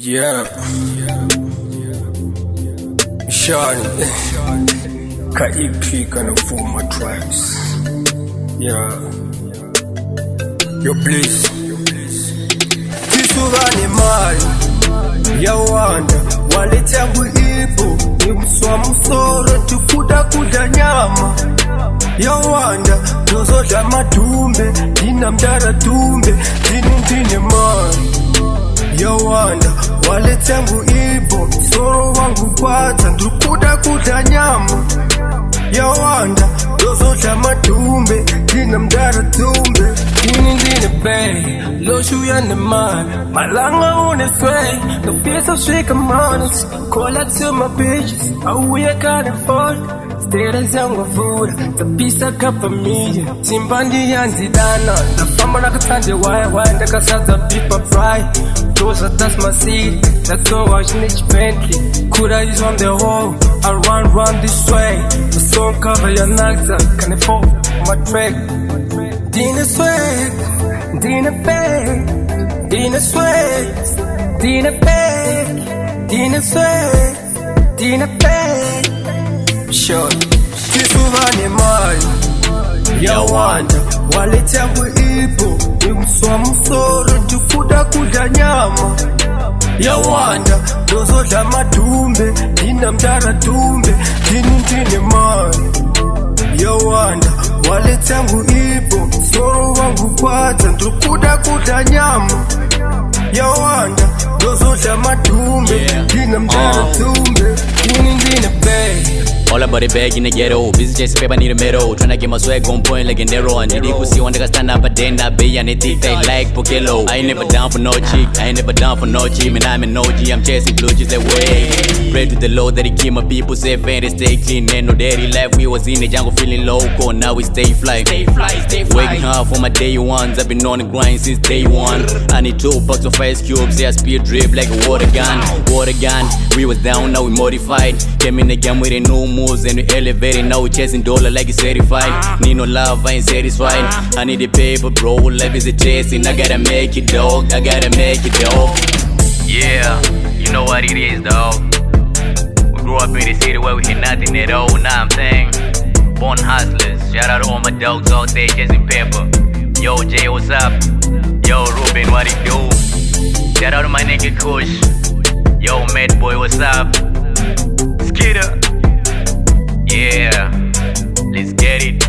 Yeah. Shona. Ka-EP kanafuma tracks. Yeah. Yo please. Tisuvane mali. Yawanda. Waletangu ipo. Nimswa msoro. Tukuda nyama. Yawanda. Dozodla madumbe. Dina mdara tumbe. Dini mali. Yawanda, waletangu ipo, soro wangu pata, ndukuda nyama. Yawanda, dozodla madumbe, dina mdara tumbe. Dini bay, loshu yande man, malanga unesway. No fears of shake months, call out to my bitches, we can't afford. Stairs yangu food, the piece of cup of me. Timbandi yanzi dana, the farmer nakatande why, ndaka saza people pride. Those are that's my seed, that's all I need Bentley. Kuda is on the wall, I run this way. The song cover your nagza, can I fall my track? Dina swag, Dina bag, Dina swag, Dina bag, Dina swag, Dina bag. Shona, tisuvane mali. Yawanda, waletangu ipo. Nimswa msoro, tukuda nyama. Yawanda, dozodla madumbe. Dina mdara tumbe. Dini mali. Yawanda, waletangu ipo. Soro wangu pata, tukuda nyama. Yawanda, dozodla madumbe. Dina mdara tumbe. Dini bay. All about the bag in the ghetto. Busy chasing paper near the middle. Tryna get my swag on point like a narrow. And did you see one that stand up but then I be on it they like Pokelo. I ain't never down for no cheek. I ain't never down for no cheap. And I'm an OG. I'm chasing blue just that way. Pray to the Lord that he keep my people safe and they stay clean. And no daddy life. We was in the jungle feeling loco. Now we stay fly. Waking up for my day ones. I've been on the grind since day one. I need 2 bucks of ice cubes. Yeah, speed drip like a water gun. We was down, now we modified. Came in the game with a new moves and we elevated. Now we chasing dollar like it's certified. Need no love, I ain't satisfied. I need the paper, bro. Life is a chasing. I gotta make it, dog. I gotta make it, dog. Yeah, you know what it is, dog. We grew up in the city where we hit nothing at all. Now I'm saying, born hustlers. Shout out to all my dogs out there chasing paper. Yo, Jay, what's up? Yo, Ruben, what it do? Shout out to my nigga Kush. Yo, mad boy, what's up? Skitter. Yeah, let's get it.